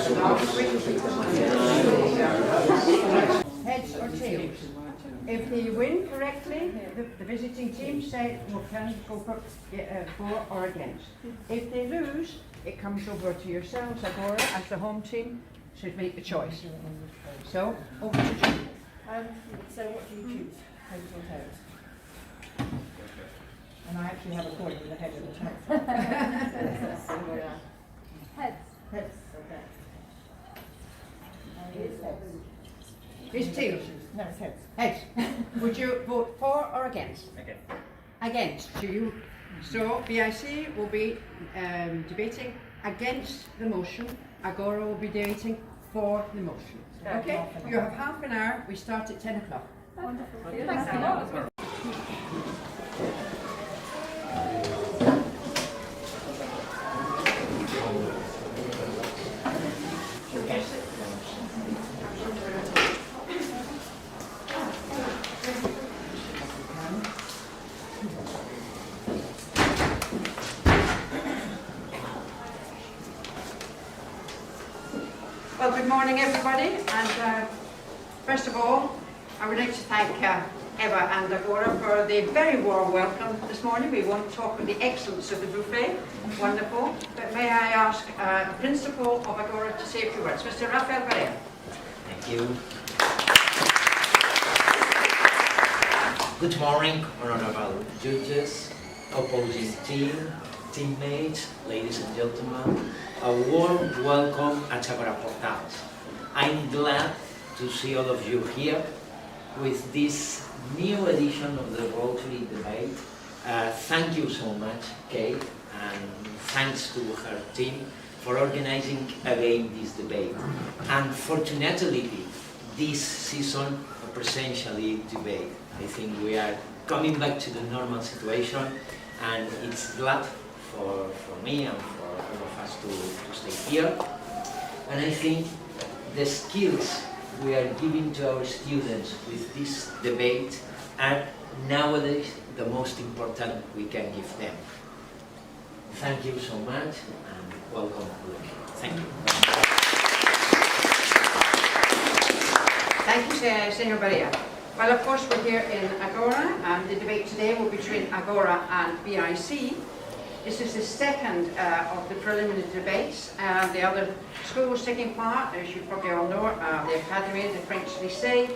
Heads or tails? If they win correctly, the visiting team can go for or against. If they lose, it comes over to yourselves, Agora, as the home team should make the choice. So, over to Julie. So what do you choose? Heads or tails? And I actually have a coin with the head and the tail. Heads. Heads, okay. It's heads. It's tails. No, it's heads. Heads. Would you vote for or against? Against. Against. Do you? So BIC will be debating against the motion. Agora will be debating for the motion. Okay? You have half an hour. We start at 10 o'clock. Wonderful. Thanks a lot. Well, good morning everybody, and first of all I would like to thank Eva and Agora for the very warm welcome this morning. We won't talk of the excellence of the buffet, wonderful, but may I ask the Principal of Agora to say a few words, Mr. Rafael Varela. Thank you. Good morning, honorable judges, opposing team, teammates, ladies and gentlemen. A warm welcome at Agora Portals. I'm glad to see all of you here with this new edition of the Rotary debate. Thank you so much, Kate, and thanks to her team for organizing again this debate. Unfortunately, this season a presentially debate. I think we are coming back to the normal situation, and it's glad for me and for all of us to stay here. And I think the skills we are giving to our students with this debate are nowadays the most important we can give them. Thank you so much and welcome. Thank you. Thank you, Senor Barea. Well, of course, we're here in Agora, and the debate today will be between Agora and BIC. This is the second of the preliminary debates. The other schools taking part, as you probably all know, the Academy, the French Lycée,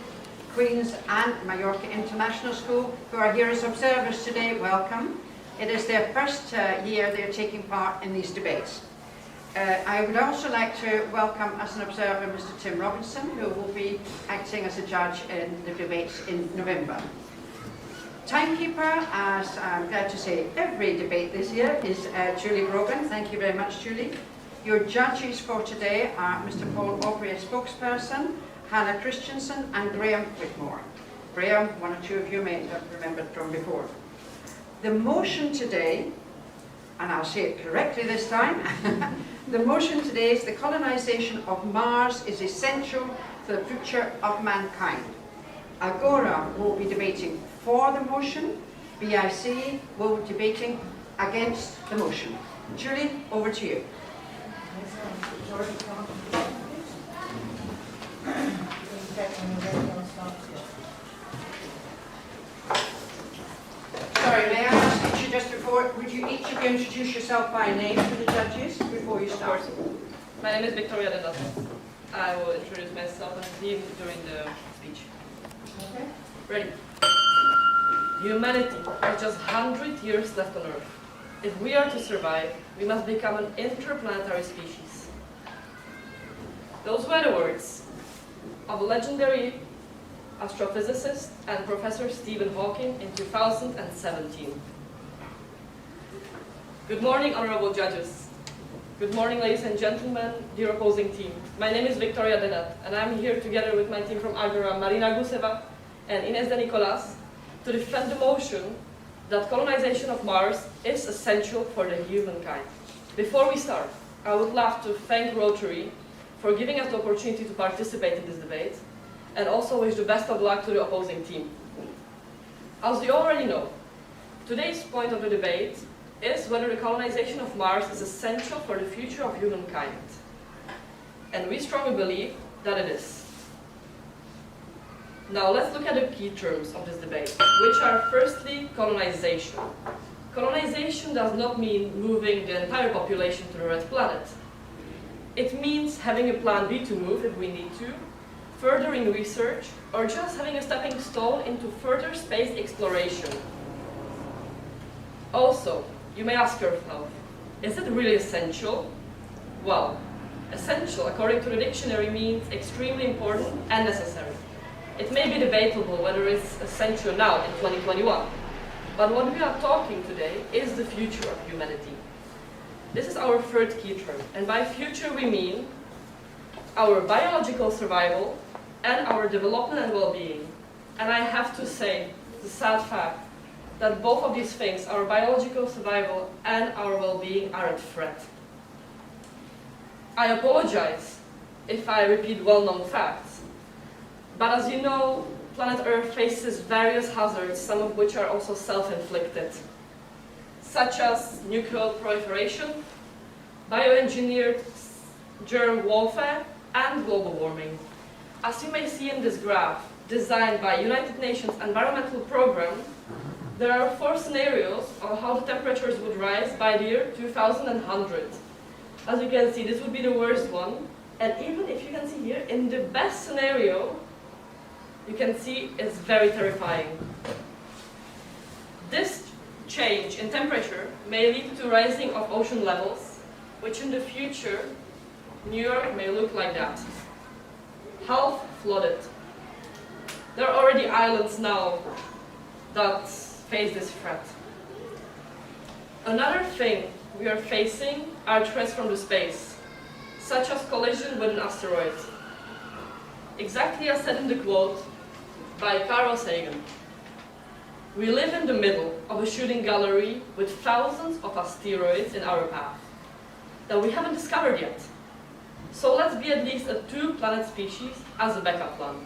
Queen's and Mallorca International School, who are here as observers today. Welcome. It is their first year they're taking part in these debates. I would also like to welcome as an observer Mr. Tim Robinson, who will be acting as a judge in the debates in November. Timekeeper, as I'm glad to say every debate this year, is Julie Brogan. Thank you very much, Julie. Your judges for today are Mr. Paul Aubrey, a spokesperson, Hannah Christensen and Graham Whitmore. Graham, one or two of you may have remembered from before. The motion today, and I'll say it correctly this time, the motion today is the colonization of Mars is essential for the future of mankind. Agora will be debating for the motion, BIC will be debating against the motion. Julie, over to you. Sorry, may I ask you just before, would you each of you introduce yourself by name to the judges before you start? Of course. My name is Victoria Denat. I will introduce myself and Steve during the speech. Okay. Ready? Humanity has just 100 years left on Earth. If we are to survive, we must become an interplanetary species. Those were the words of legendary astrophysicist and Professor Stephen Hawking in 2017. Good morning, honorable judges. Good morning, ladies and gentlemen, dear opposing team. My name is Victoria Denat, and I'm here together with my team from Agora, Marina Guseva and Ines de Nicolas, to defend the motion that colonization of Mars is essential for the humankind. Before we start, I would love to thank Rotary for giving us the opportunity to participate in this debate, and also wish the best of luck to the opposing team. As you already know, today's point of the debate is whether the colonization of Mars is essential for the future of humankind. and we strongly believe that it is. Now let's look at the key terms of this debate, which are firstly colonization. Colonization does not mean moving the entire population to the red planet. It means having a plan B to move if we need to, furthering research, or just having a stepping stone into further space exploration. Also, you may ask yourself, is it really essential? Well, essential, according to the dictionary, means extremely important and necessary. It may be debatable whether it's essential now in 2021, but what we are talking today is the future of humanity. This is our third key term, and by future we mean our biological survival and our development and well-being. And I have to say, the sad fact, that both of these things, our biological survival and our well-being, are at threat. I apologize if I repeat well-known facts, but as you know, planet Earth faces various hazards, some of which are also self-inflicted, such as nuclear proliferation, bioengineered germ warfare, and global warming. As you may see in this graph, designed by United Nations Environmental Programme, there are 4 scenarios of how the temperatures would rise by the year 2100. As you can see, this would be the worst one, and even if you can see here, in the best scenario, you can see it's very terrifying. This change in temperature may lead to rising of ocean levels, which in the future, New York may look like that. Half flooded. There are already islands now that face this threat. Another thing we are facing are threats from the space, such as collision with an asteroid. Exactly as said in the quote by Carl Sagan, we live in the middle of a shooting gallery with thousands of asteroids in our path that we haven't discovered yet. So let's be at least a 2-planet species as a backup plan.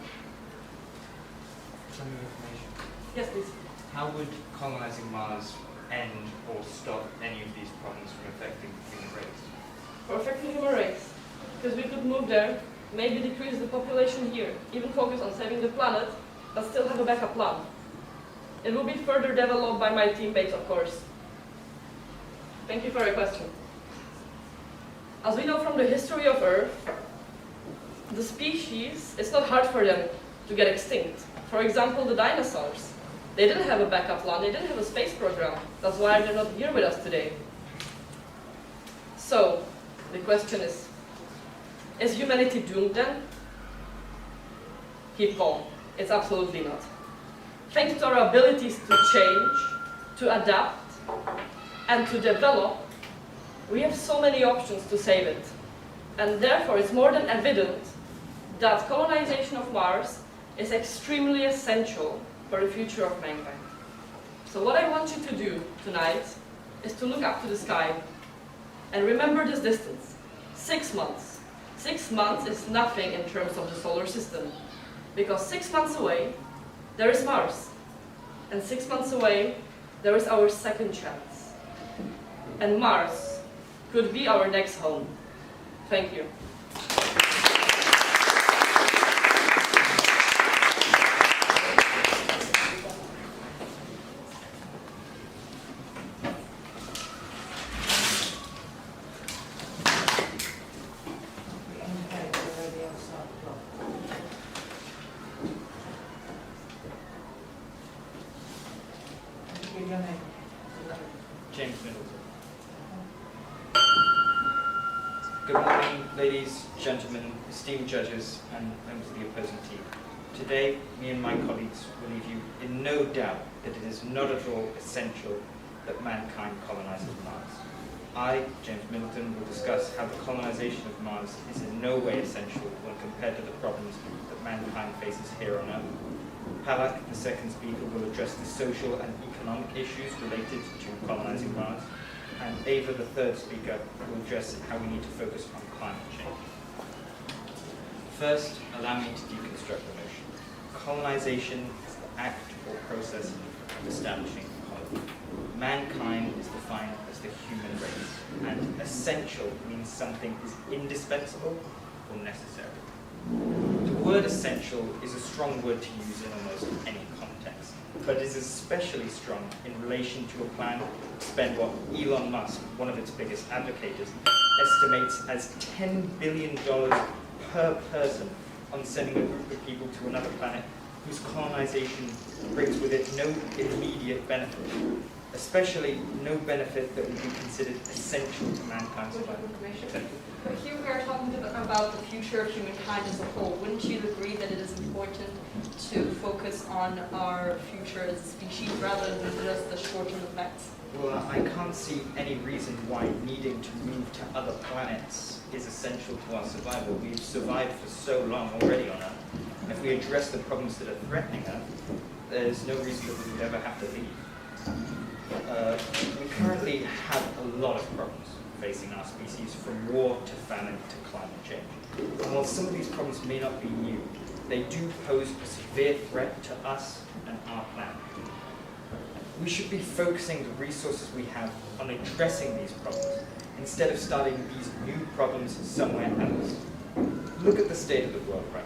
Some information. Yes, please. How would colonizing Mars end or stop any of these problems from affecting the human race? For affecting human race, because we could move there, maybe decrease the population here, even focus on saving the planet, but still have a backup plan. It will be further developed by my teammates, of course. Thank you for your question. As we know from the history of Earth, the species, it's not hard for them to get extinct. For example, the dinosaurs. They didn't have a backup plan, they didn't have a space program. That's why they're not here with us today. So, the question is humanity doomed then? Keep calm. It's absolutely not. Thanks to our abilities to change, to adapt, and to develop, we have so many options to save it. And therefore, it's more than evident that colonization of Mars is extremely essential for the future of mankind. So what I want you to do tonight is to look up to the sky and remember this distance, 6 months. 6 months is nothing in terms of the solar system, because 6 months away, there is Mars. And 6 months away, there is our second chance. And Mars could be our next home. Thank you. James Middleton. Good morning, ladies, gentlemen, esteemed judges, and members of the opposing team. Today, me and my colleagues will leave you in no doubt that it is not at all essential that mankind colonizes Mars. I, James Middleton, will discuss how the colonization of Mars is in no way essential when compared to the problems that mankind faces here on Earth. Palak, the second speaker, will address the social and economic issues related to colonizing Mars, and Ava, the third speaker, will address how we need to focus on climate change. First, allow me to deconstruct the notion. Colonization is the act or process of establishing a colony. Mankind is defined as the human race, and essential means something is indispensable or necessary. The word essential is a strong word to use in almost any context, but it is especially strong in relation to a plan to spend what Elon Musk, one of its biggest advocates, estimates as $10 billion per person on sending a group of people to another planet whose colonization brings with it no immediate benefit, especially no benefit that would be considered essential to mankind's survival. But here we are talking about the future of humankind as a whole. Wouldn't you agree that it is important to focus on our future as a species rather than just the short-term effects? Well, I can't see any reason why needing to move to other planets is essential to our survival. We've survived for so long already on Earth. If we address the problems that are threatening Earth, there's no reason that we would ever have to leave. We currently have a lot of problems facing our species, from war to famine to climate change. And while some of these problems may not be new, they do pose a severe threat to us and our planet. We should be focusing the resources we have on addressing these problems instead of starting these new problems somewhere else. Look at the state of the world right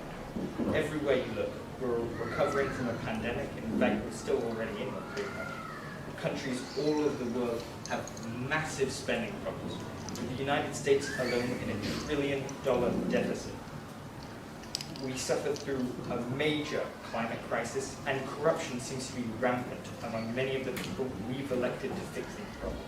now. Everywhere you look, we're recovering from a pandemic. In fact, we're still already in one pretty much. Countries all over the world have massive spending problems, with the United States alone in $1 trillion deficit. We suffer through a major climate crisis, and corruption seems to be rampant among many of the people we've elected to fix these problems.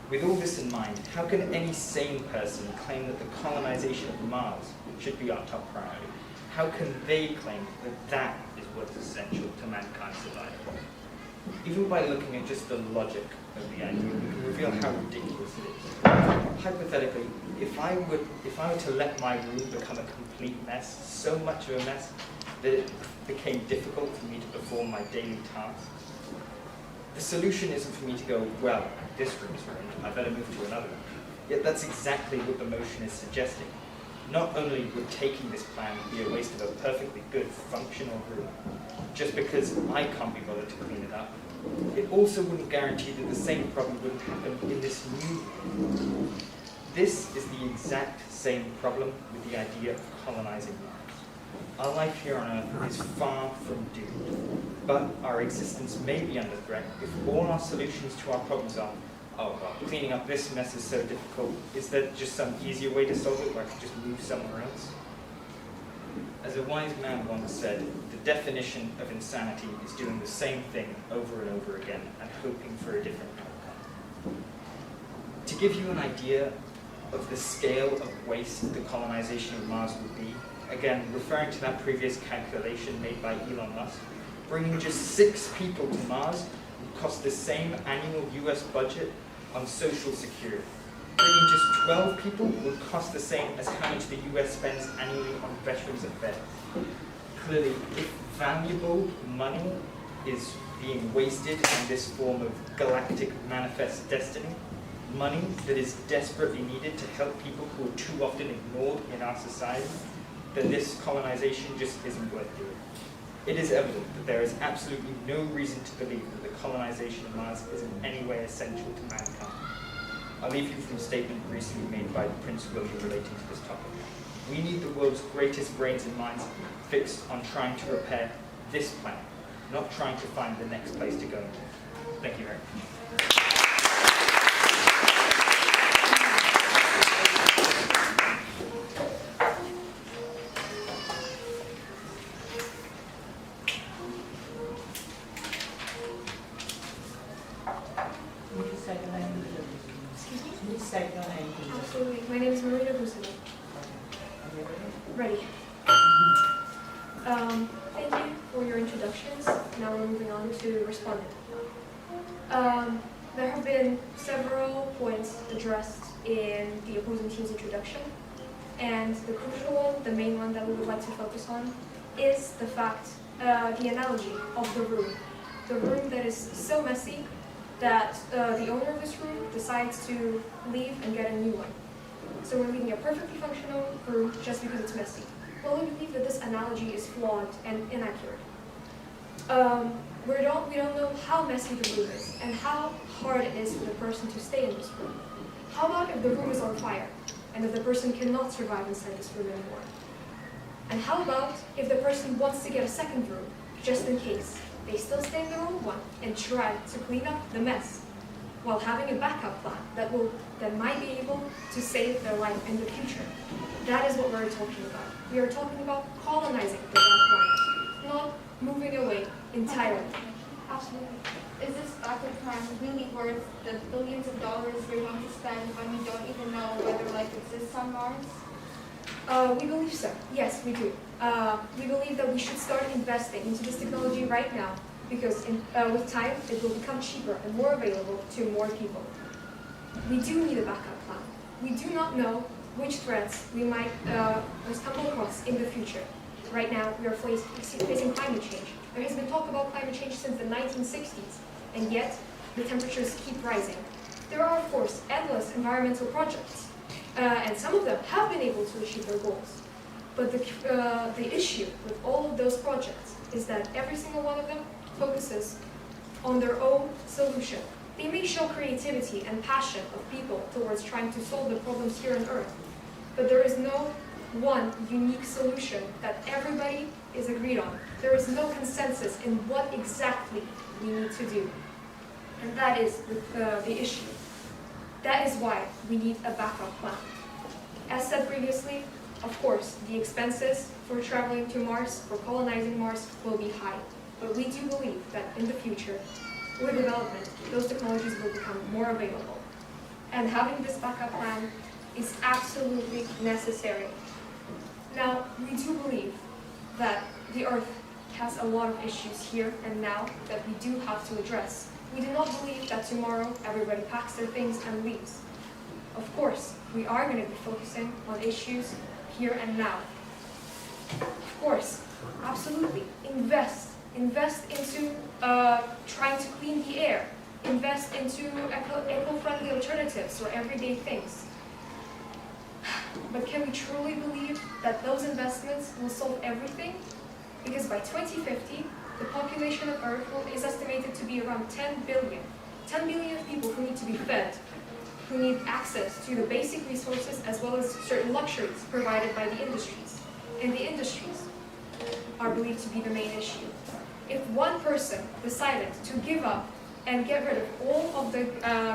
With all this in mind, how can any sane person claim that the colonization of Mars should be our top priority? How can they claim that that is what's essential to mankind's survival? Even by looking at just the logic of the idea, we can reveal how ridiculous it is. Hypothetically, if I were to let my room become a complete mess, so much of a mess that it became difficult for me to perform my daily tasks, the solution isn't for me to go, well, this room's ruined, I better move to another one. Yet that's exactly what the motion is suggesting. Not only would taking this plan be a waste of a perfectly good, functional room, just because I can't be bothered to clean it up, it also wouldn't guarantee that the same problem wouldn't happen in this new room. This is the exact same problem with the idea of colonizing Mars. Our life here on Earth is far from doomed, but our existence may be under threat if all our solutions to our problems are, oh well, cleaning up this mess is so difficult, is there just some easier way to solve it where I can just move somewhere else? As a wise man once said, the definition of insanity is doing the same thing over and over again and hoping for a different outcome. To give you an idea of the scale of waste the colonization of Mars would be, again, referring to that previous calculation made by Elon Musk, bringing just 6 people to Mars would cost the same annual US budget on Social Security. Bringing just 12 people would cost the same as how much the US spends annually on Veterans Affairs. Clearly, if valuable money is being wasted in this form of galactic manifest destiny, money that is desperately needed to help people who are too often ignored in our society, then this colonization just isn't worth doing. It is evident that there is absolutely no reason to believe that the colonization of Mars is in any way essential to mankind. I'll leave you from a statement recently made by Prince William relating to this topic. We need the world's greatest brains and minds fixed on trying to repair this planet, not trying to find the next place to go. Thank you very much. Can you say your name, please? Excuse me? Can you say your name, please? Absolutely. My name is Marina Hussein. Are you ready? Ready. Thank you for your introductions. Now we're moving on to responding. There have been several points addressed in the opposing team's introduction, and the crucial one, the main one that we would like to focus on, is the fact, the analogy of the room. The room that is so messy that the owner of this room decides to leave and get a new one. So we're leaving a perfectly functional room just because it's messy. Well, we believe that this analogy is flawed and inaccurate. We don't know how messy the room is and how hard it is for the person to stay in this room. How about if the room is on fire? and if the person cannot survive inside this room anymore? And how about if the person wants to get a second room, just in case? They still stay in their own one and try to clean up the mess, while having a backup plan that might be able to save their life in the future. That is what we're talking about. We are talking about colonizing the planet, not moving away entirely. Absolutely. Is this backup plan really worth the billions of dollars we're going to spend when we don't even know whether life exists on Mars? We believe so. Yes, we do. We believe that we should start investing into this technology right now because with time it will become cheaper and more available to more people. We do need a backup plan. We do not know which threats we might stumble across in the future. Right now we are facing climate change. There has been talk about climate change since the 1960s, and yet the temperatures keep rising. There are, of course, endless environmental projects, and some of them have been able to achieve their goals. But the issue with all of those projects is that every single one of them focuses on their own solution. They may show creativity and passion of people towards trying to solve the problems here on Earth, but there is no one unique solution that everybody is agreed on. There is no consensus in what exactly we need to do. And that is the issue. That is why we need a backup plan. As said previously, of course, the expenses for traveling to Mars, for colonizing Mars, will be high. But we do believe that in the future, with development, those technologies will become more available. And having this backup plan is absolutely necessary. Now, we do believe that the Earth has a lot of issues here and now that we do have to address. We do not believe that tomorrow everybody packs their things and leaves. Of course, we are going to be focusing on issues here and now. Of course, absolutely, invest into trying to clean the air, invest into eco-friendly alternatives or everyday things. But can we truly believe that those investments will solve everything? Because by 2050, the population of Earth is estimated to be around 10 billion. 10 billion people who need to be fed, who need access to the basic resources as well as certain luxuries provided by the industries. And the industries are believed to be the main issue. If one person decided to give up and get rid of all of the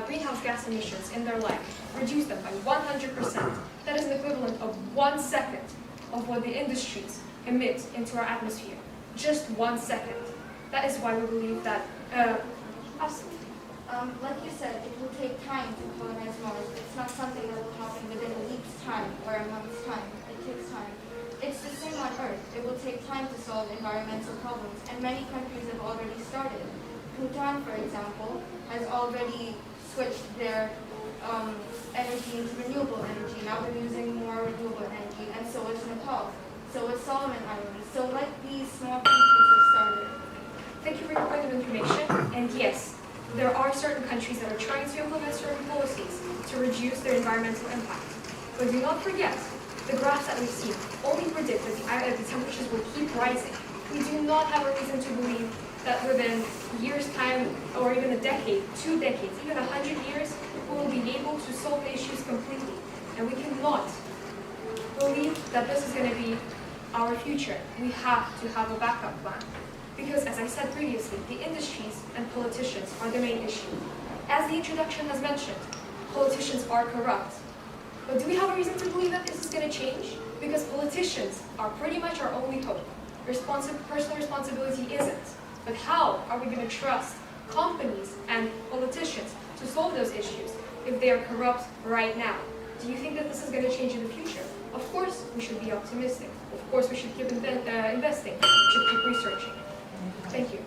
greenhouse gas emissions in their life, reduce them by 100%, that is an equivalent of 1 second of what the industries emit into our atmosphere. Just 1 second. That is why we believe that, absolutely. Like you said, it will take time to colonize Mars. It's not something that will happen within a week's time or a month's time. It takes time. It's the same on Earth. It will take time to solve environmental problems, and many countries have already started. Bhutan, for example, has already switched their energy into renewable energy. Now they're using more renewable energy, and so is Nepal. So is Solomon Islands. So like these small countries have started. Thank you for your point of information. And yes, there are certain countries that are trying to implement certain policies to reduce their environmental impact. But do not forget, the graphs that we've seen only predict that the temperatures will keep rising. We do not have a reason to believe that within a year's time, or even a decade, 2 decades, even 100 years, we will be able to solve the issues completely. And we cannot believe that this is going to be our future. We have to have a backup plan. Because as I said previously, the industries and politicians are the main issue. As the introduction has mentioned, politicians are corrupt. But do we have a reason to believe that this is going to change? Because politicians are pretty much our only hope. Personal responsibility isn't. But how are we going to trust companies and politicians to solve those issues if they are corrupt right now? Do you think that this is going to change in the future? Of course, we should be optimistic. Of course, we should keep investing. We should keep researching. Thank you.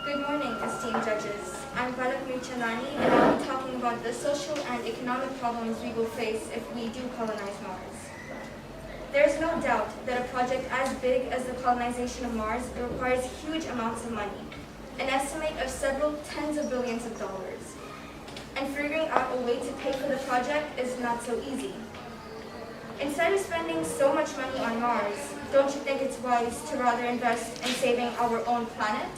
Good morning, esteemed judges. I'm Balak Chandani, and I'll be talking about the social and economic problems we will face if we do colonize Mars. There is no doubt that a project as big as the colonization of Mars requires huge amounts of money. an estimate of several tens of billions of dollars. And figuring out a way to pay for the project is not so easy. Instead of spending so much money on Mars, don't you think it's wise to rather invest in saving our own planet?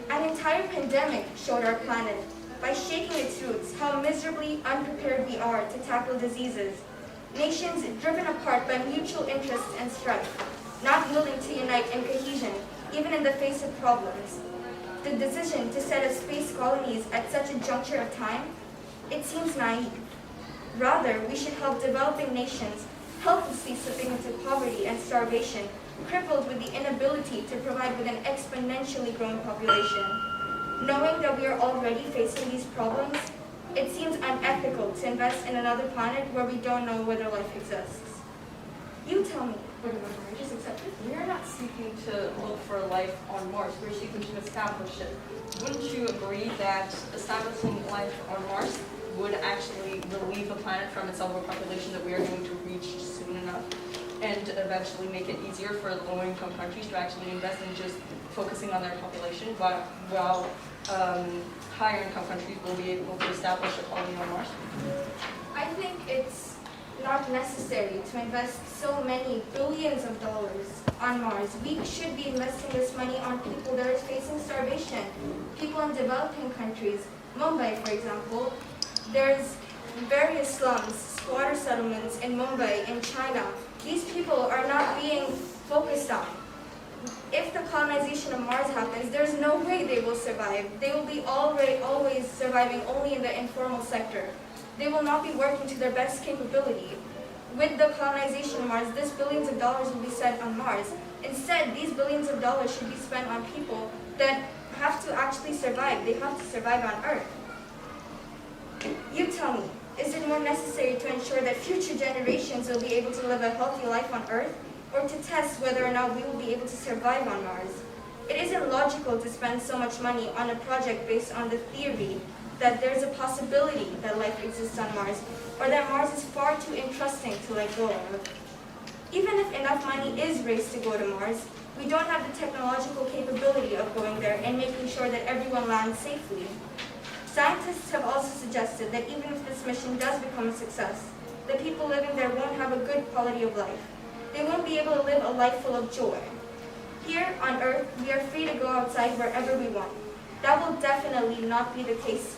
An entire pandemic showed our planet, by shaking its roots, how miserably unprepared we are to tackle diseases. Nations driven apart by mutual interests and strife, not willing to unite in cohesion, even in the face of problems. The decision to set up space colonies at such a juncture of time, it seems naive. Rather, we should help developing nations helplessly slipping into poverty and starvation, crippled with the inability to provide with an exponentially growing population. Knowing that we are already facing these problems, it seems unethical to invest in another planet where we don't know whether life exists. You tell me, would I just accept it? We are not seeking to look for life on Mars. We're seeking to establish it. Wouldn't you agree that establishing life on Mars would actually relieve the planet from its overpopulation that we are going to reach soon enough, and eventually make it easier for low-income countries to actually invest in just focusing on their population, while higher-income countries will be able to establish a colony on Mars? I think it's not necessary to invest so many billions of dollars on Mars. We should be investing this money on people that are facing starvation, people in developing countries. Mumbai, for example, there's various slums, squatter settlements in Mumbai, in China. These people are not being focused on. If the colonization of Mars happens, there's no way they will survive. They will be always surviving only in the informal sector. They will not be working to their best capability. With the colonization of Mars, this billions of dollars will be spent on Mars. Instead, these billions of dollars should be spent on people that have to actually survive. They have to survive on Earth. You tell me, is it more necessary to ensure that future generations will be able to live a healthy life on Earth, or to test whether or not we will be able to survive on Mars? It isn't logical to spend so much money on a project based on the theory that there's a possibility that life exists on Mars, or that Mars is far too interesting to let go of. Even if enough money is raised to go to Mars, we don't have the technological capability of going there and making sure that everyone lands safely. Scientists have also suggested that even if this mission does become a success, the people living there won't have a good quality of life. They won't be able to live a life full of joy. Here on Earth, we are free to go outside wherever we want. That will definitely not be the case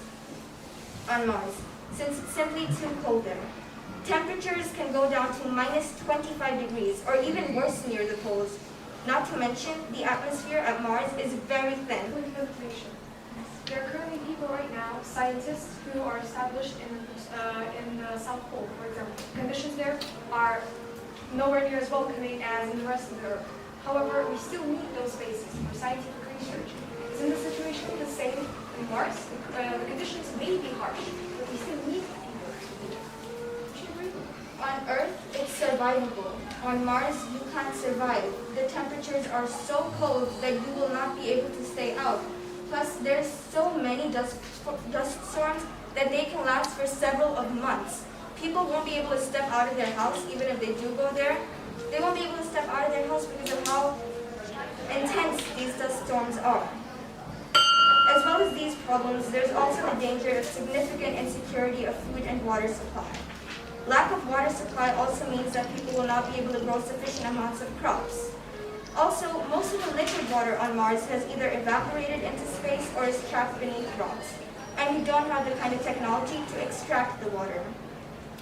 on Mars, since it's simply too cold there. Temperatures can go down to minus 25 degrees, or even worse near the poles. Not to mention, the atmosphere at Mars is very thin. Information. There are currently people right now, scientists, who are established in the South Pole, for example. Conditions there are nowhere near as welcoming as in the rest of the Earth. However, we still need those spaces for scientific research. Isn't the situation the same in Mars? The conditions may be harsh, but we still need people. Would you agree? On Earth, it's survivable. On Mars, you can't survive. The temperatures are so cold that you will not be able to stay out. Plus, there's so many dust storms that they can last for several of months. People won't be able to step out of their house, even if they do go there. They won't be able to step out of their house because of how intense these dust storms are. As well as these problems, there's also the danger of significant insecurity of food and water supply. Lack of water supply also means that people will not be able to grow sufficient amounts of crops. Also, most of the liquid water on Mars has either evaporated into space or is trapped beneath rocks, and we don't have the kind of technology to extract the water.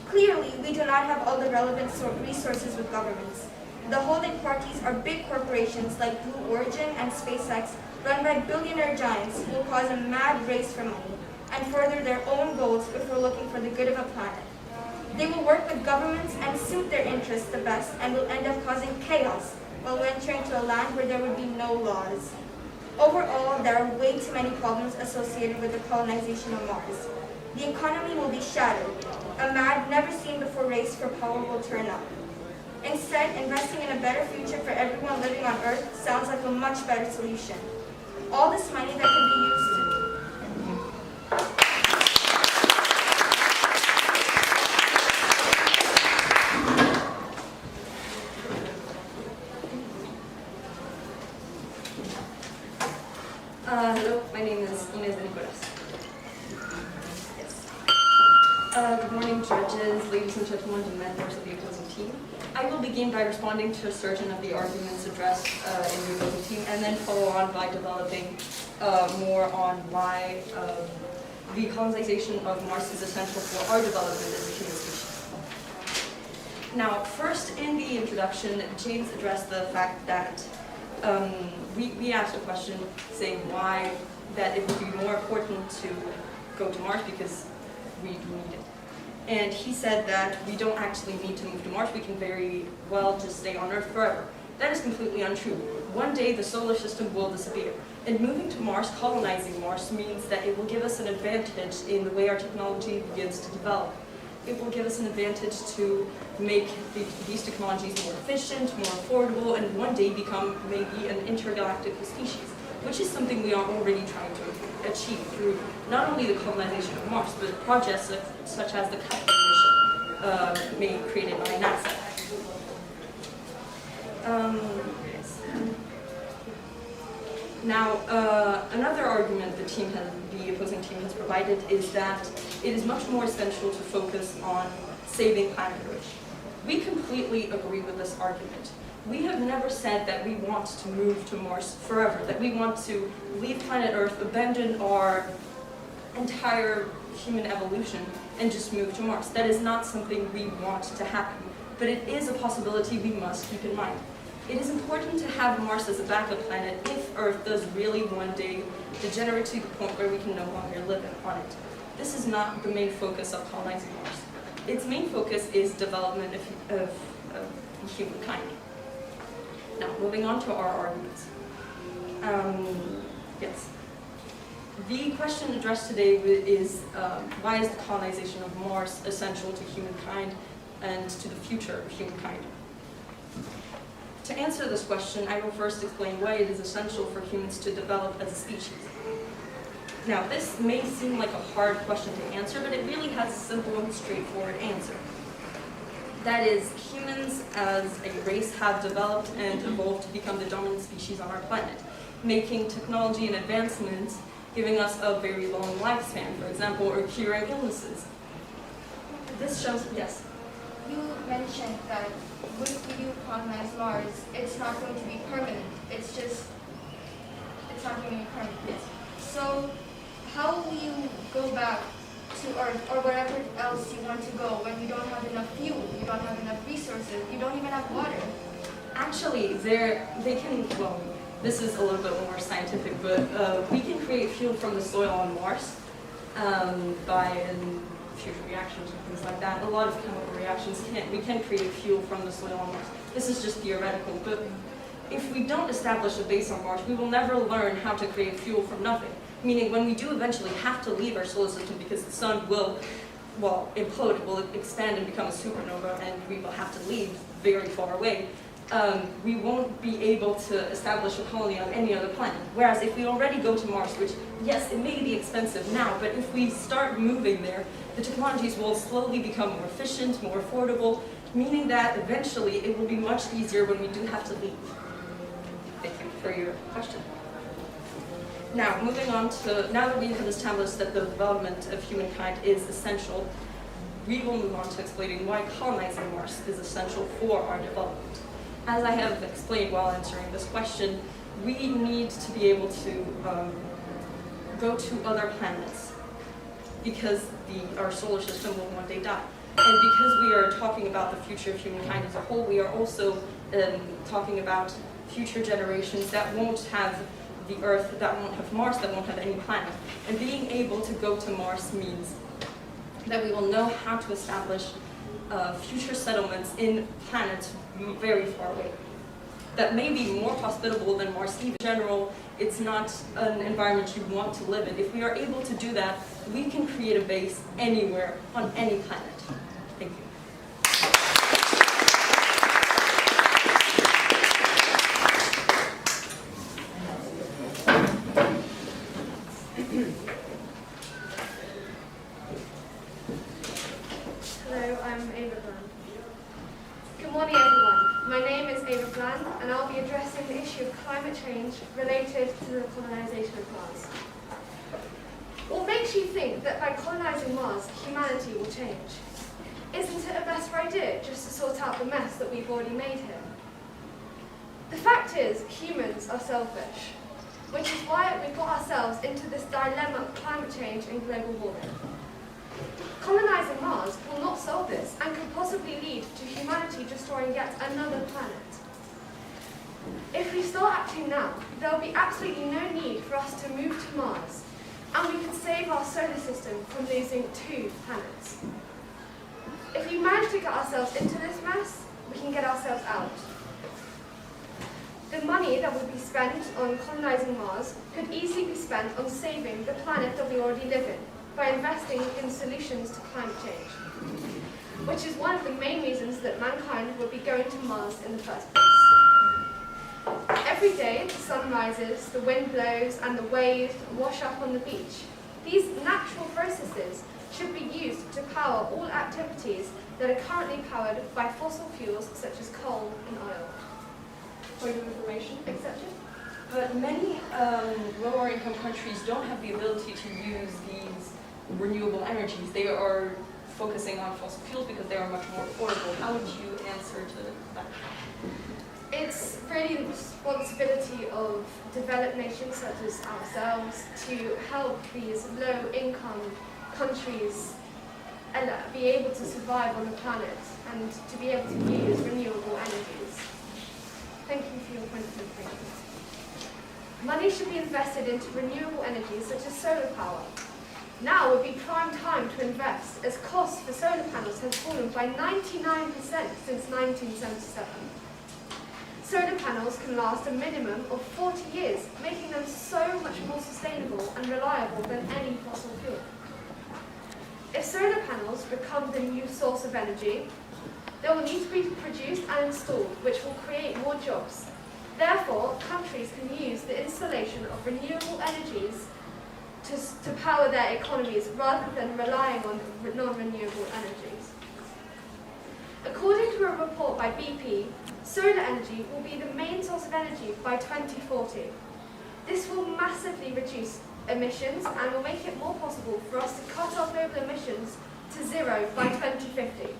Clearly, we do not have all the relevant resources with governments. The holding parties are big corporations like Blue Origin and SpaceX, run by billionaire giants who will cause a mad race for money and further their own goals if we're looking for the good of a planet. They will work with governments and suit their interests the best and will end up causing chaos while venturing to a land where there would be no laws. Overall, there are way too many problems associated with the colonization of Mars. The economy will be shattered. A mad, never-seen-before race for power will turn up. Instead, investing in a better future for everyone living on Earth sounds like a much better solution. All this money that can be used to... morning, judges, ladies and gentlemen, and members of the opposing team. I will begin by responding to certain of the arguments addressed in the opposing team, and then follow on by developing more on why the colonization of Mars is essential for our development as a human species. Now, first in the introduction, James addressed the fact that we asked a question saying why that it would be more important to go to Mars because we do need it. And he said that we don't actually need to move to Mars, we can very well just stay on Earth forever. That is completely untrue. One day the solar system will disappear. And moving to Mars, colonizing Mars, means that it will give us an advantage in the way our technology begins to develop. It will give us an advantage to make these technologies more efficient, more affordable, and one day become maybe an intergalactic species, which is something we are already trying to achieve through not only the colonization of Mars, but projects such as the Calvia mission created by NASA. Now, another argument the opposing team has provided is that it is much more essential to focus on saving planet Earth. We completely agree with this argument. We have never said that we want to move to Mars forever, that we want to leave planet Earth, abandon our entire human evolution, and just move to Mars. That is not something we want to happen, but it is a possibility we must keep in mind. It is important to have Mars as a backup planet if Earth does really one day degenerate to the point where we can no longer live on it. This is not the main focus of colonizing Mars. Its main focus is development of humankind. Now, moving on to our arguments. Yes. The question addressed today is why is the colonization of Mars essential to humankind and to the future of humankind? To answer this question, I will first explain why it is essential for humans to develop as a species. Now, this may seem like a hard question to answer, but it really has a simple and straightforward answer. That is, humans as a race have developed and evolved to become the dominant species on our planet, making technology and advancements giving us a very long lifespan, for example, or curing illnesses. This shows, yes? You mentioned that if we do colonize Mars, it's not going to be permanent. It's not going to be permanent. Yes. So how will you go back to Earth or wherever else you want to go when you don't have enough fuel, you don't have enough resources, you don't even have water? Actually, they can, well, this is a little bit more scientific, but we can create fuel from the soil on Mars by fusion reactions and things like that. A lot of chemical reactions we can create fuel from the soil on Mars. This is just theoretical, but if we don't establish a base on Mars, we will never learn how to create fuel from nothing. Meaning when we do eventually have to leave our solar system because the sun will, well, implode, it will expand and become a supernova, and we will have to leave very far away, we won't be able to establish a colony on any other planet. Whereas if we already go to Mars, which, yes, it may be expensive now, but if we start moving there, the technologies will slowly become more efficient, more affordable, meaning that eventually it will be much easier when we do have to leave. Thank you for your question. Now, moving on to, now that we have established that the development of humankind is essential, we will move on to explaining why colonizing Mars is essential for our development. As I have explained while answering this question, we need to be able to go to other planets because our solar system will one day die. And because we are talking about the future of humankind as a whole, we are also talking about future generations that won't have the Earth, that won't have Mars, that won't have any planet. And being able to go to Mars means that we will know how to establish future settlements in planets very far away that may be more hospitable than Mars. Even in general, it's not an environment you want to live in. If we are able to do that, we can create a base anywhere on any planet. Thank you. Hello, I'm Ava Bland. Good morning, everyone. My name is Ava Bland, and I'll be addressing the issue of climate change related to the colonisation of Mars. What makes makes you think that by colonizing Mars, humanity will change? Isn't it a better idea just to sort out the mess that we've already made here? The fact is, humans are selfish, which is why we got ourselves into this dilemma of climate change and global warming. Colonizing Mars will not solve this and could possibly lead to humanity destroying yet another planet. If we start acting now, there will be absolutely no need for us to move to Mars, and we could save our solar system from losing 2 planets. If we manage to get ourselves into this mess, we can get ourselves out. The money that would be spent on colonizing Mars could easily be spent on saving the planet that we already live in by investing in solutions to climate change, which is one of the main reasons that mankind would be going to Mars in the first place. Every day, the sun rises, the wind blows, and the waves wash up on the beach. These natural processes should be used to power all activities that are currently powered by fossil fuels such as coal and oil. Point of information. Accepted? But many lower income countries don't have the ability to use these renewable energies. They are focusing on fossil fuels because they are much more affordable. How would you answer to that? It's really the responsibility of developed nations such as ourselves to help these low-income countries and be able to survive on the planet and to be able to use renewable energies. Thank you for your point of information. Money should be invested into renewable energies such as solar power. Now would be prime time to invest, as costs for solar panels have fallen by 99% since 1977. Solar panels can last a minimum of 40 years, making them so much more sustainable and reliable than any fossil fuel. If solar panels become the new source of energy, they will need to be produced and installed, which will create more jobs. Therefore, countries can use the installation of renewable energies to power their economies rather than relying on non-renewable energies. According to a report by BP, solar energy will be the main source of energy by 2040. This will massively reduce emissions and will make it more possible for us to cut our global emissions to 0 by 2050.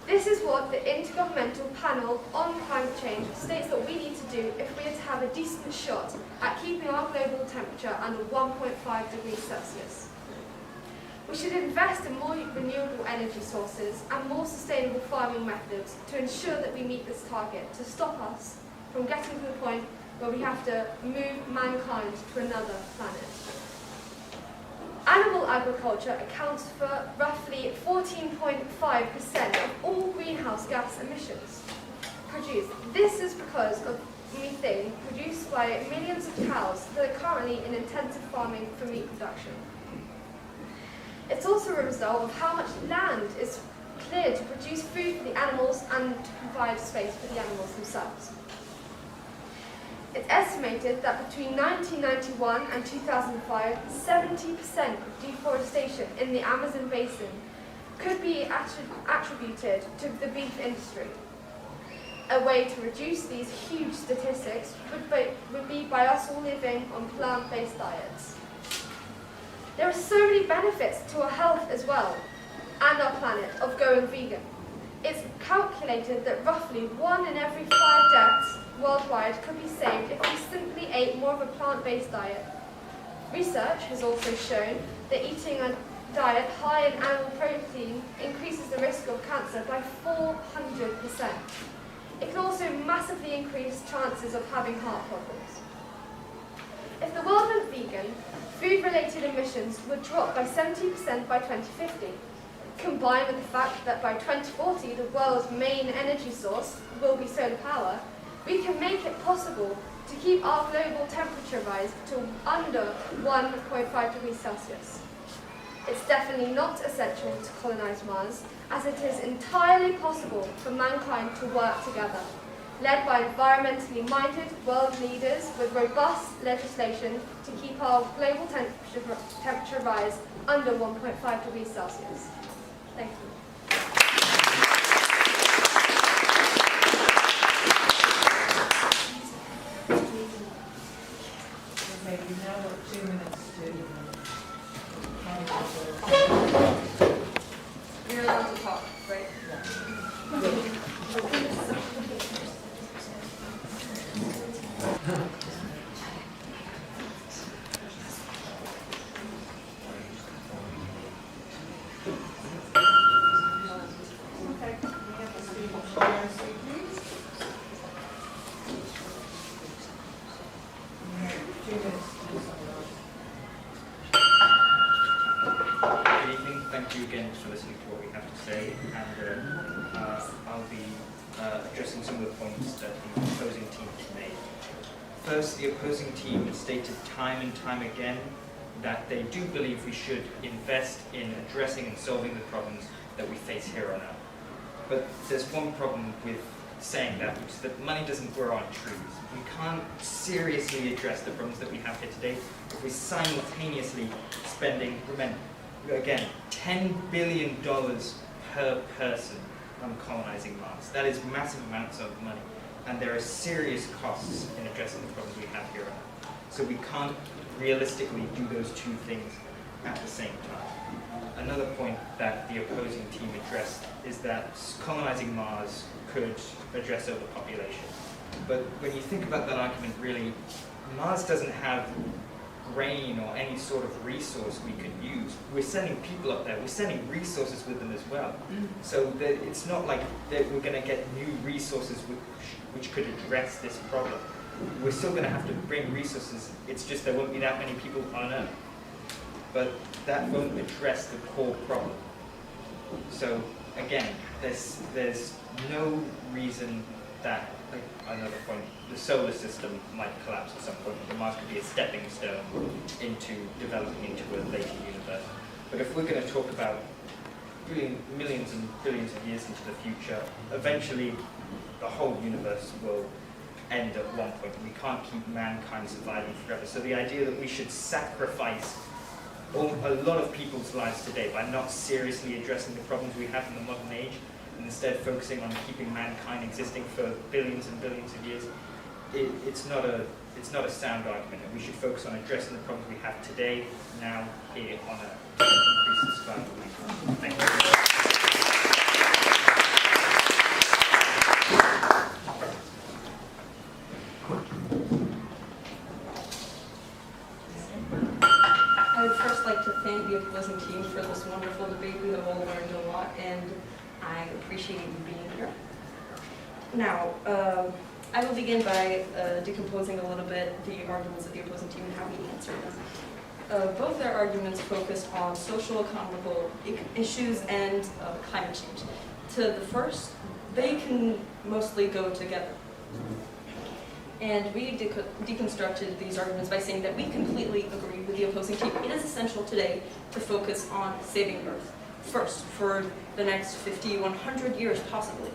This is what the Intergovernmental Panel on Climate Change states that we need to do if we are to have a decent shot at keeping our global temperature under 1.5 degrees Celsius. We should invest in more renewable energy sources and more sustainable farming methods to ensure that we meet this target, to stop us from getting to the point where we have to move mankind to another planet. Animal agriculture accounts for roughly 14.5% of all greenhouse gas emissions produced. This is because of methane produced by millions of cows that are currently in intensive farming for meat production. It's also a result of how much land is cleared to produce food for the animals and to provide space for the animals themselves. It's estimated that between 1991 and 2005, 70% of deforestation in the Amazon basin could be attributed to the beef industry. A way to reduce these huge statistics would be by us all living on plant-based diets. There are so many benefits to our health as well, and our planet, of going vegan. It's calculated that roughly 1 in every 5 deaths worldwide could be saved if we simply ate more of a plant-based diet. Research has also shown that eating a diet high in animal protein increases the risk of cancer by 400%. It can also massively increase chances of having heart problems. If the world went vegan, food-related emissions would drop by 70% by 2050. Combined with the fact that by 2040 the world's main energy source will be solar power, we can make it possible to keep our global temperature rise to under 1.5 degrees Celsius. It's definitely not essential to colonize Mars, as it is entirely possible for mankind to work together, led by environmentally minded world leaders with robust legislation to keep our global temperature rise under 1.5 degrees Celsius. Thank you. Okay, we've now got 2 minutes to thank you again for listening to what we have to say, and I'll be addressing some of the points that the opposing team has made. First, the opposing team has stated time and time again that they do believe we should invest in addressing and solving the problems that we face here on Earth. But there's one problem with saying that, which is that money doesn't grow on trees. We can't seriously address the problems that we have here today if we're simultaneously spending, remember, again, $10 billion per person on colonizing Mars. That is massive amounts of money, and there are serious costs in addressing the problems we have here on Earth. So we can't realistically do those two things at the same time. Another point that the opposing team addressed is that colonizing Mars could address overpopulation. But when you think about that argument, really, Mars doesn't have grain or any sort of resource we could use. We're sending people up there, we're sending resources with them as well. So that it's not like that we're going to get new resources which could address this problem. We're still going to have to bring resources, it's just there won't be that many people on Earth. But that won't address the core problem. So again, there's no reason that, another point, the solar system might collapse at some point. Mars could be a stepping stone into developing into a later universe. But if we're going to talk about millions and billions of years into the future, eventually the whole universe will end at one point. We can't keep mankind surviving forever. So the idea that we should sacrifice a lot of people's lives today by not seriously addressing the problems we have in the modern age, and instead focusing on keeping mankind existing for billions and billions of years, it's not a sound argument, and we should focus on addressing the problems we have today, now, here on Earth, to increase the survival of mankind. Thank you. I would first like to thank the opposing team for this wonderful debate. We have all learned a lot, and I appreciate you being here. Now, I will begin by decomposing a little bit the arguments of the opposing team and how we answer them. Both their arguments focused on social, economical issues and climate change. To the first, they can mostly go together. And we deconstructed these arguments by saying that we completely agree with the opposing team. It is essential today to focus on saving Earth first for the next 50, 100 years possibly.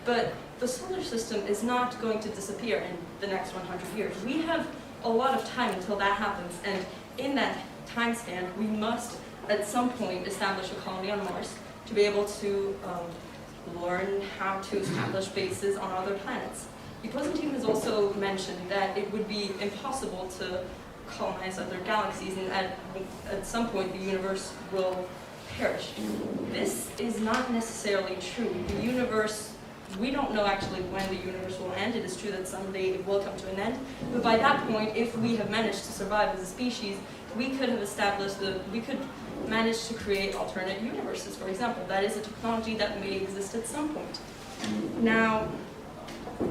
But the solar system is not going to disappear in the next 100 years. We have a lot of time until that happens, and in that time span, we must at some point establish a colony on Mars to be able to learn how to establish bases on other planets. The opposing team has also mentioned that it would be impossible to colonize other galaxies, and at some point the universe will perish. This is not necessarily true. The universe, we don't know actually when the universe will end. It is true that someday it will come to an end, but by that point, if we have managed to survive as a species, we could have established we could manage to create alternate universes, for example. That is a technology that may exist at some point. Now,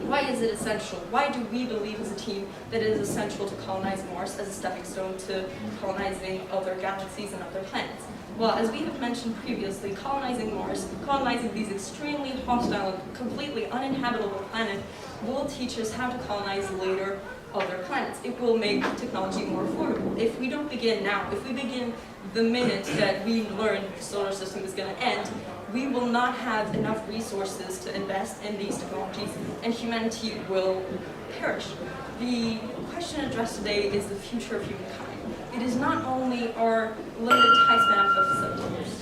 why is it essential? Why do we believe as a team that it is essential to colonize Mars as a stepping stone to colonizing other galaxies and other planets? Well, as we have mentioned previously, colonizing Mars, colonizing these extremely hostile and completely uninhabitable planets, will teach us how to colonize later other planets. It will make technology more affordable. If we don't begin now, if we begin the minute that we learn the solar system is going to end, we will not have enough resources to invest in these technologies, and humanity will perish. The question addressed today is the future of humankind. It is not only our limited time span of 7 years.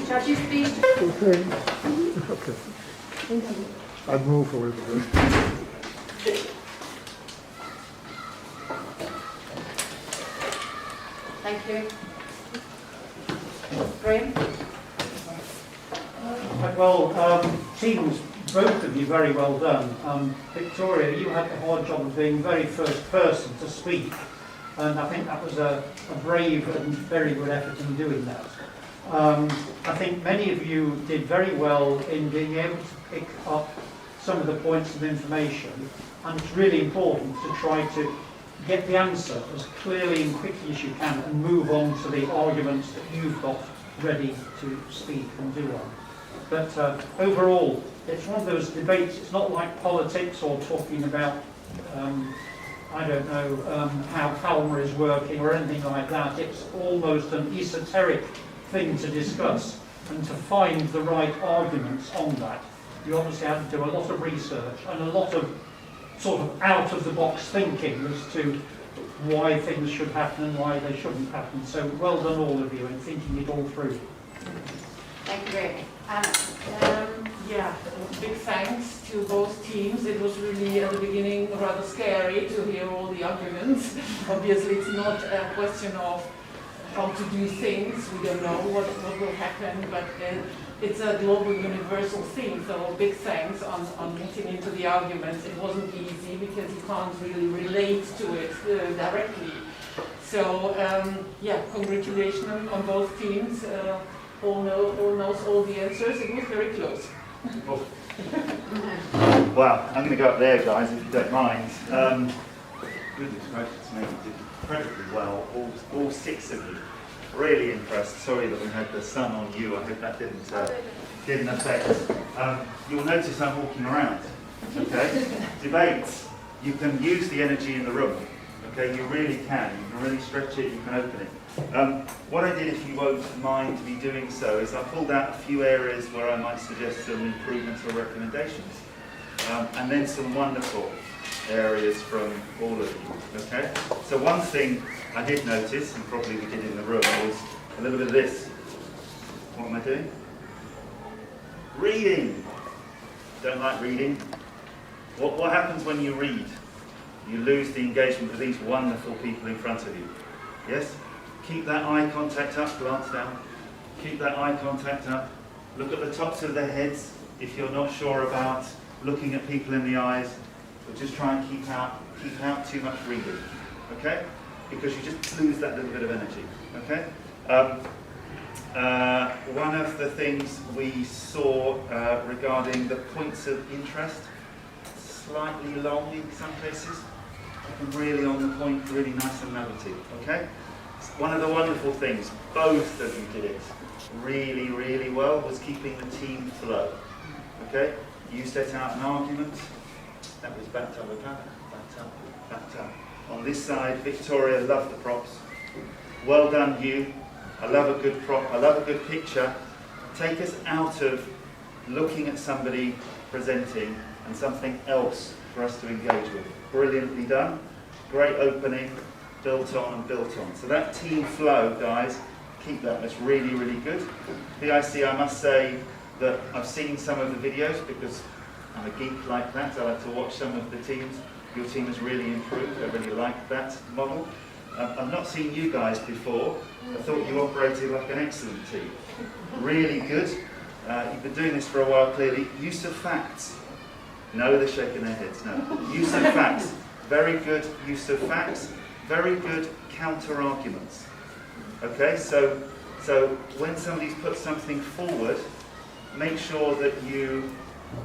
Judges, please. Okay. I'd move for it. Thank you. Graham? Well, teams, both of you, very well done. Victoria, you had the hard job of being very first person to speak and I think that was a brave and very good effort in doing that. I think many of you did very well in being able to pick up some of the points of information, and it's really important to try to get the answer as clearly and quickly as you can and move on to the arguments that you've got ready to speak and do on. But overall, it's one of those debates. It's not like politics or talking about, I don't know, how Calvia is working or anything like that. It's almost an esoteric thing to discuss, and to find the right arguments on that, you obviously have to do a lot of research and a lot of sort of out-of-the-box thinking as to why things should happen and why they shouldn't happen. So well done all of you in thinking it all through. Thank you very much. Yeah, big thanks to both teams. It was really at the beginning rather scary to hear all the arguments. Obviously it's not a question of how to do things, we don't know what will happen, but it's a global universal thing, so big thanks on getting into the arguments. It wasn't easy because you can't really relate to it directly. So yeah, congratulations on both teams. All knows all the answers. It was very close. Well, I'm going to go up there, guys, if you don't mind. Goodness gracious me, you did incredibly well, all six of you. Really impressed. Sorry that we had the sun on you. I hope that didn't affect. You'll notice I'm walking around. Okay? Debates. You can use the energy in the room. Okay? You really can. You can really stretch it. You can open it. What I did, if you won't mind me doing so, is I pulled out a few areas where I might suggest some improvements or recommendations, and then some wonderful areas from all of you. Okay? So one thing I did notice, and probably we did in the room, was a little bit of this. What am I doing? Reading. Don't like reading. What happens when you read? You lose the engagement with these wonderful people in front of you. Yes? Keep that eye contact up, glance down. Keep that eye contact up. Look at the tops of their heads if you're not sure about looking at people in the eyes. But just try and keep out too much reading. Okay? Because you just lose that little bit of energy. Okay? One of the things we saw regarding the points of interest, slightly long in some cases, and really on the point, really nice and melody. Okay? One of the wonderful things, both of you did it really, really well, was keeping the team flow. Okay? You set out an argument, that was backed up, backed up, backed up. On this side, Victoria loved the props. Well done, you. I love a good prop. I love a good picture. Take us out of looking at somebody presenting and something else for us to engage with. Brilliantly done. Great opening. Built on and built on. So that team flow, guys, keep that. That's really, really good. BIC, I must say that I've seen some of the videos because I'm a geek like that. I like to watch some of the teams. Your team has really improved. I really like that model. I've not seen you guys before. I thought you operated like an excellent team. Really good. You've been doing this for a while, clearly. Use of facts. No, they're shaking their heads. No. Use of facts. Very good use of facts. Very good counter-arguments. Okay, so when somebody's put something forward, make sure that you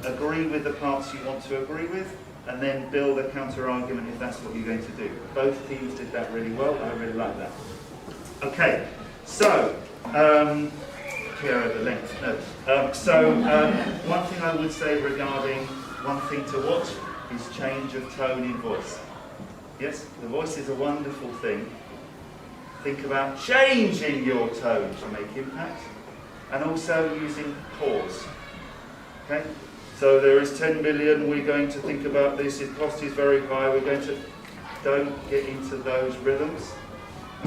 agree with the parts you want to agree with, and then build a counter-argument if that's what you're going to do. Both teams did that really well. I really like that. Okay, so, clear over length, no. One thing I would say regarding one thing to watch is change of tone in voice. Yes, the voice is a wonderful thing. Think about changing your tone to make impact, and also using pause. Okay? So there is 10 million, we're going to think about this, the cost is very high, we're going to... Don't get into those rhythms.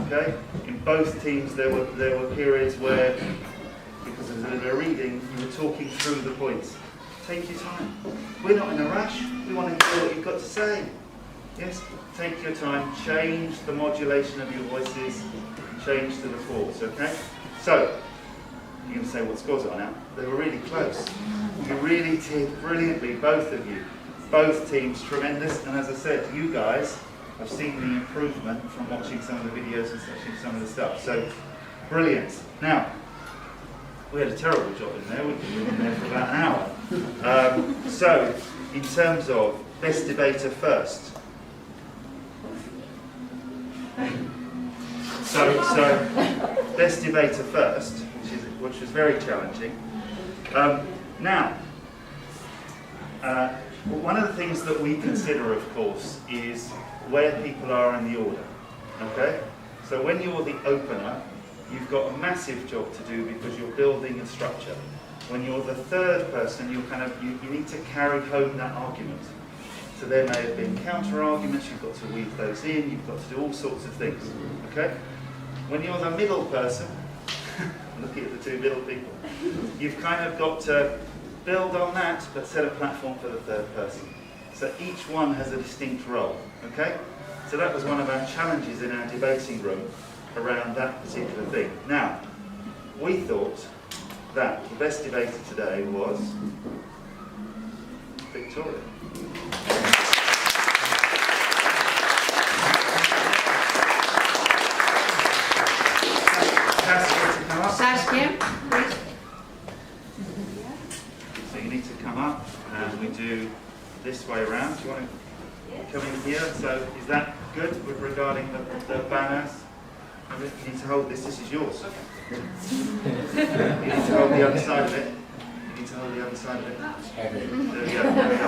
Okay? In both teams there were periods where, because of the reading, you were talking through the points. Take your time. We're not in a rush, we want to hear what you've got to say. Yes? Take your time, change the modulation of your voices, change to the pause, okay? So, you can say what scores are now. They were really close. You really did brilliantly, both of you. Both teams, tremendous. And as I said, you guys I've seen the improvement from watching some of the videos and watching some of the stuff. So, brilliant. Now, we had a terrible job in there. We were in there for about an hour. So, in terms of best debater first. So best debater first, which was very challenging. Now, one of the things that we consider, of course, is where people are in the order. Okay? So when you're the opener, you've got a massive job to do because you're building a structure. When you're the third person, you need to carry home that argument. So there may have been counter-arguments, you've got to weave those in, you've got to do all sorts of things. Okay? When you're the middle person, looking at the two middle people, you've kind of got to build on that, but set a platform for the third person. So each one has a distinct role. Okay? So that was one of our challenges in our debating room around that particular thing. Now, we thought that the best debater today was Victoria. Saskia to come up. Saskia, please. So you need to come up and we do this way around. Do you want to come in here? So is that good with regarding the banners? You need to hold this. This is yours. You need to hold the other side of it. You need to hold the other side of it. There we go. There we go.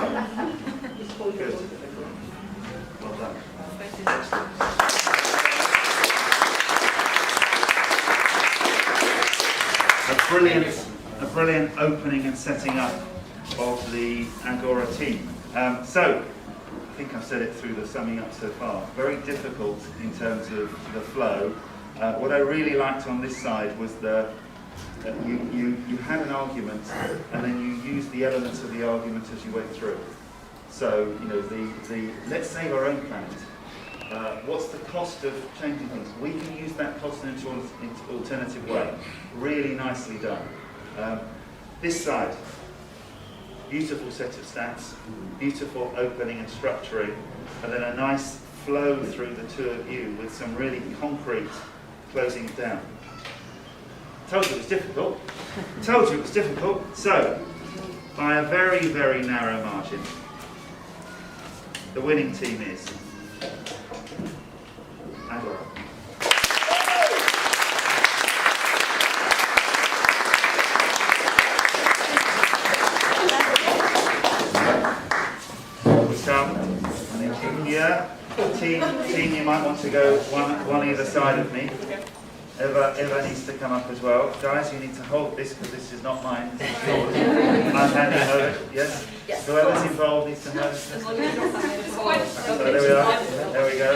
Good. Well done. A brilliant opening and setting up of the Agora team. So, I think I've said it through the summing up so far. Very difficult in terms of the flow. What I really liked on this side was you had an argument and then you used the elements of the argument as you went through. So, you know, let's save our own planet. What's the cost of changing things? We can use that cost in an alternative way. Really nicely done. This side, beautiful set of stats, beautiful opening and structuring, and then a nice flow through the two of you with some really concrete closing it down. Told you it was difficult. Told you it was difficult. So, by a very, very narrow margin, the winning team is Agora. Here, team, you might want to go one either side of me. Eva needs to come up as well. Guys, you need to hold this because this is not mine. This is yours. I'm handing over. Yes? Whoever's involved needs to hold. So there we are. There we go.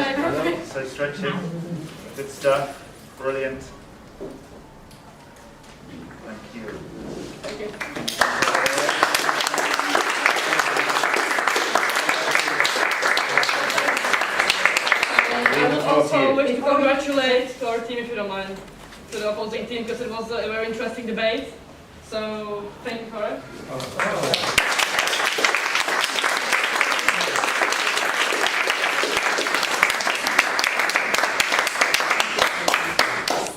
So stretching. Good stuff. Brilliant. Thank you. Thank you. I would also wish to congratulate to our team, if you don't mind, to the opposing team, because it was a very interesting debate. So, thank you for it.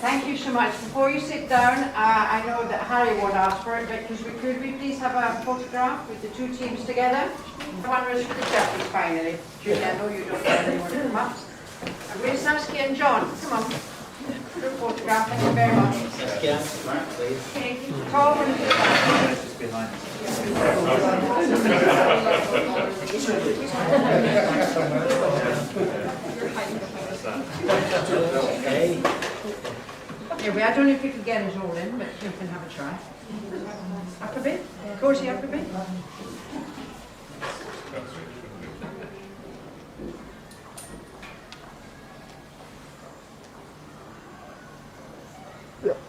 Thank you so much. Before you sit down, I know that Harry won't ask for it, but could we please have a photograph with the two teams together? One was for the judges, finally. Julie, I know you don't want anyone to come up. And where's Saskia and John? Come on. Group photograph, thank you very much. Saskia, please. Okay, tall one to the back. Just behind us. Okay. Here we are. I don't know if you can get us all in, but you can have a try. Up a bit. Cozy up a bit.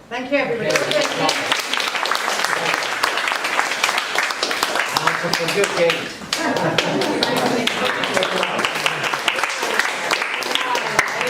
Thank you, everybody. And for good gate.